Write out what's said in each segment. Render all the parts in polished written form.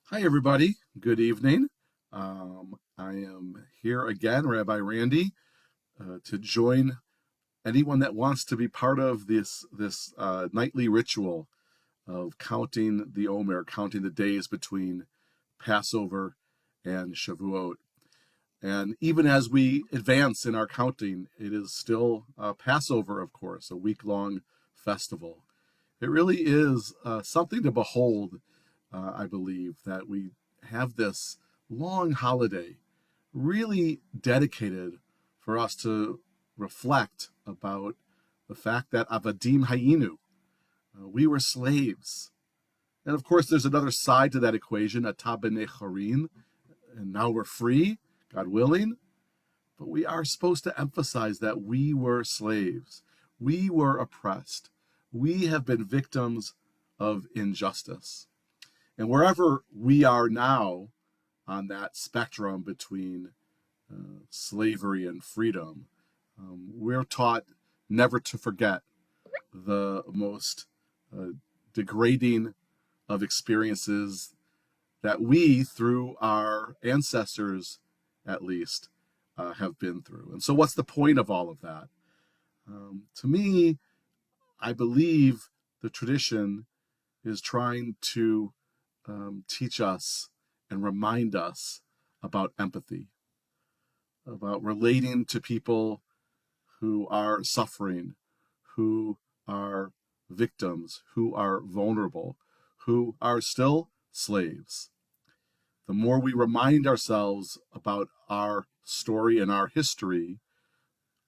Hi, everybody. Good evening. I am here again, Rabbi Randy, to join anyone that wants to be part of this nightly ritual of counting the Omer, counting the days between Passover and Shavuot. And even as we advance in our counting, it is still Passover, of course, a week-long festival. It really is something to behold, I believe, that we have this long holiday really dedicated for us to reflect about the fact that Avadim Hayinu, we were slaves. And of course, there's another side to that equation, Ata b'nei chorin, and now we're free, God willing. But we are supposed to emphasize that we were slaves. We were oppressed. We have been victims of injustice. And wherever we are now on that spectrum between slavery and freedom, we're taught never to forget the most uh, degrading of experiences that we, through our ancestors at least, have been through. And so, what's the point of all of that? To me, I believe the tradition is trying to teach us and remind us about empathy, about relating to people who are suffering, who are victims, who are vulnerable, who are still slaves. The more we remind ourselves about our story and our history,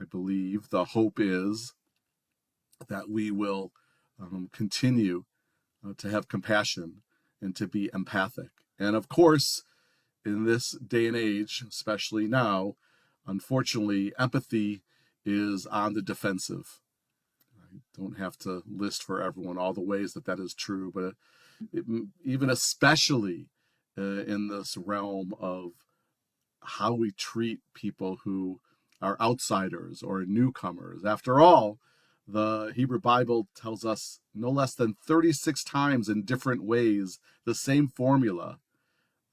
I believe the hope is that we will continue to have compassion and to be empathic. And of course, in this day and age, especially now, unfortunately, empathy is on the defensive. I don't have to list for everyone all the ways that that is true, but it, even especially in this realm of how we treat people who are outsiders or newcomers. After all, the Hebrew Bible tells us no less than 36 times in different ways the same formula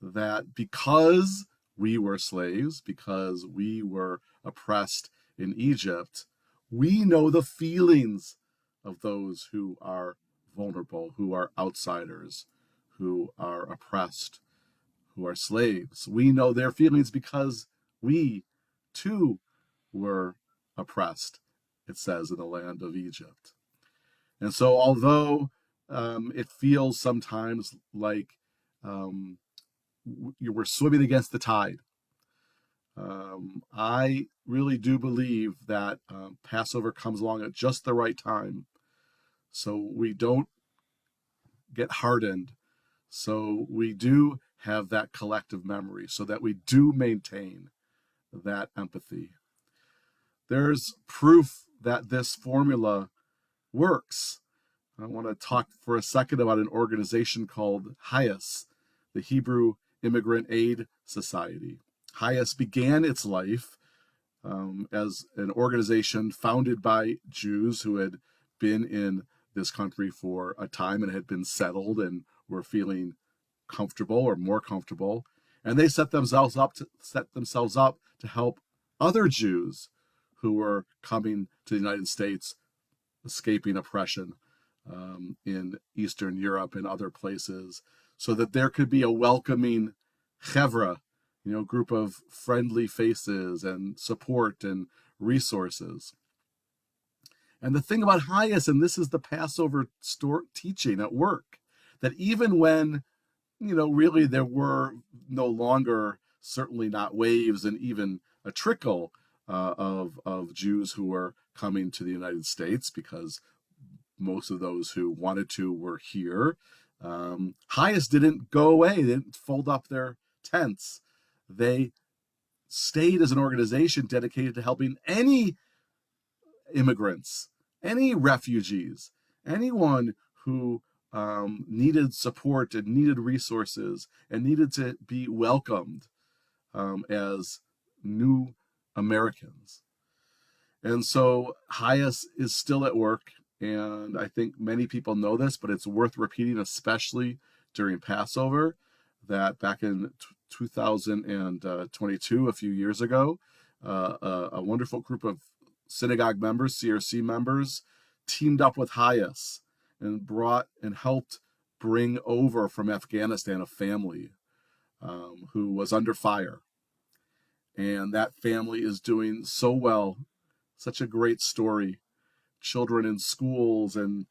that because we were slaves, because we were oppressed in Egypt, we know the feelings of those who are vulnerable, who are outsiders, who are oppressed, who are slaves. We know their feelings because we too were oppressed, it says, in the land of Egypt. And so, although it feels sometimes like you were swimming against the tide, I really do believe that Passover comes along at just the right time so we don't get hardened, so we do have that collective memory, so that we do maintain that empathy. There's proof that this formula works. I want to talk for a second about an organization called HIAS, the Hebrew Immigrant Aid Society. HIAS began its life as an organization founded by Jews who had been in this country for a time and had been settled and were feeling comfortable or more comfortable. And they set themselves up to help other Jews who were coming to the United States, escaping oppression in Eastern Europe and other places, so that there could be a welcoming chevra, group of friendly faces and support and resources. And the thing about Hayas, and this is the Passover teaching at work, that even when, really there were no longer, certainly not waves and even a trickle of Jews who were coming to the United States, because most of those who wanted to were here. Hayas didn't go away. They didn't fold up their tents. They stayed as an organization dedicated to helping any immigrants, any refugees, anyone who needed support and needed resources and needed to be welcomed as new Americans. And so Hayas is still at work, and I think many people know this, but it's worth repeating, especially during Passover. that back in 2022, a few years ago, a wonderful group of synagogue members, CRC members, teamed up with Hayas and brought and helped bring over from Afghanistan a family who was under fire. And that family is doing so well. Such a great story. Children in schools and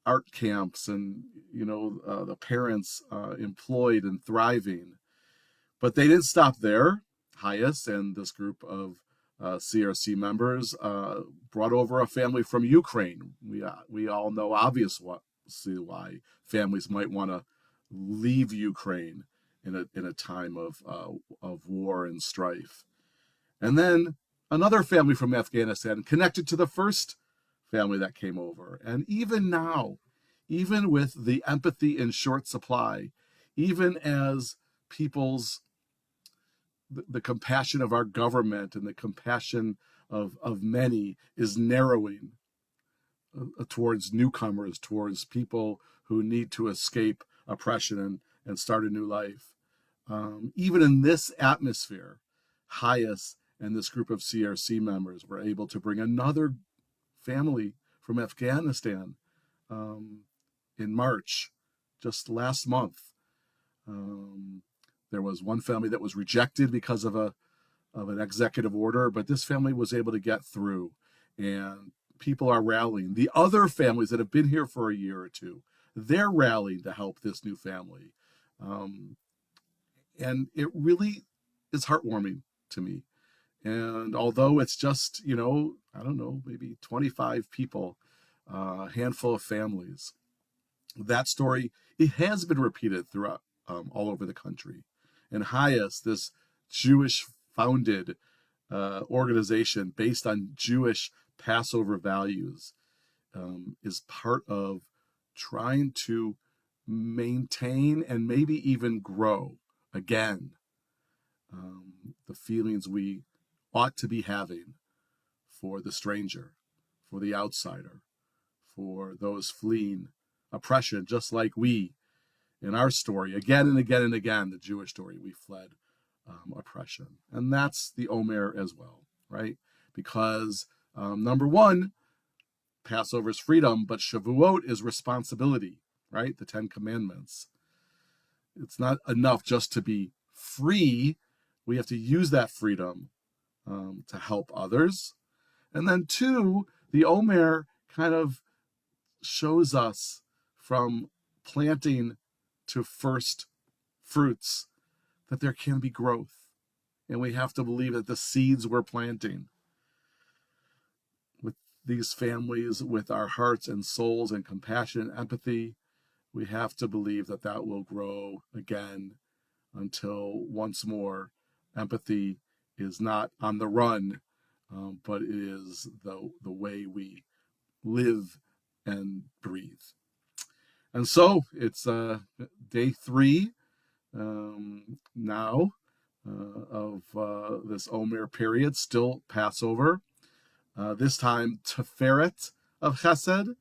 art camps, and the parents employed and thriving. But they didn't stop there. Hayas and this group of CRC members brought over a family from Ukraine. We all know obviously why families might want to leave Ukraine in a time of war and strife. And then another family from Afghanistan connected to the first family that came over. And even now, even with the empathy in short supply, even as the compassion of our government and the compassion of many is narrowing towards newcomers, towards people who need to escape oppression and start a new life. Even in this atmosphere, Hayas and this group of CRC members were able to bring another family from Afghanistan in March, just last month. There was one family that was rejected because of an executive order, but this family was able to get through, and people are rallying. The other families that have been here for a year or two, they're rallying to help this new family. And it really is heartwarming to me. And although it's just, I don't know, maybe 25 people, a handful of families, that story, it has been repeated throughout all over the country. And Hayas, this Jewish founded organization based on Jewish Passover values, is part of trying to maintain and maybe even grow again the feelings we ought to be having for the stranger, for the outsider, for those fleeing oppression, just like we, in our story, again and again and again, the Jewish story, we fled oppression. And that's the Omer as well, right? Because number one, Passover is freedom, but Shavuot is responsibility, right? The Ten Commandments. It's not enough just to be free. We have to use that freedom to help others. And then two, the Omer kind of shows us from planting to first fruits that there can be growth. And we have to believe that the seeds we're planting with these families, with our hearts and souls and compassion and empathy, we have to believe that that will grow again until once more empathy is not on the run, but it is the way we live and breathe. And so it's day 3 now of this Omer period, still Passover. This time, Tiferet of Chesed,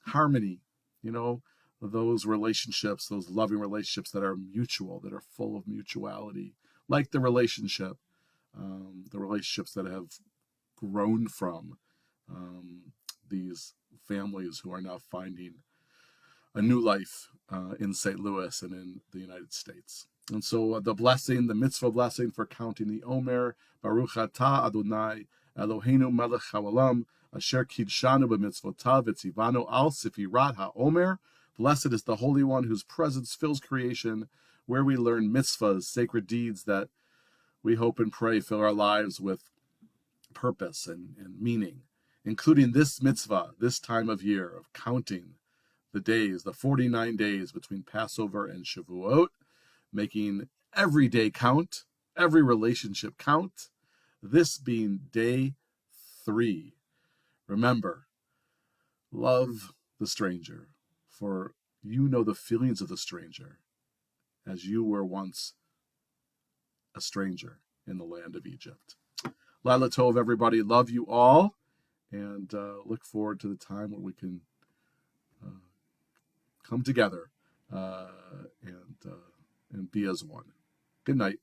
harmony, those relationships, those loving relationships that are mutual, that are full of mutuality, like the relationships that have grown from these families who are now finding a new life in St. Louis and in the United States. And so the blessing, the mitzvah blessing for counting the Omer, Baruch atah Adonai Eloheinu melech haolam, asher kidshanu b'mitzvotav v'tzivanu al sefirat ha'omer. Blessed is the Holy One whose presence fills creation, where we learn mitzvahs, sacred deeds that we hope and pray fill our lives with purpose and meaning, including this mitzvah, this time of year of counting the days, the 49 days between Passover and Shavuot, making every day count, every relationship count, this being day 3. Remember, love the stranger, for you know the feelings of the stranger, as you were once a stranger in the land of Egypt. Laila Tov, everybody. Love you all, and look forward to the time when we can come together and and be as one. Good night.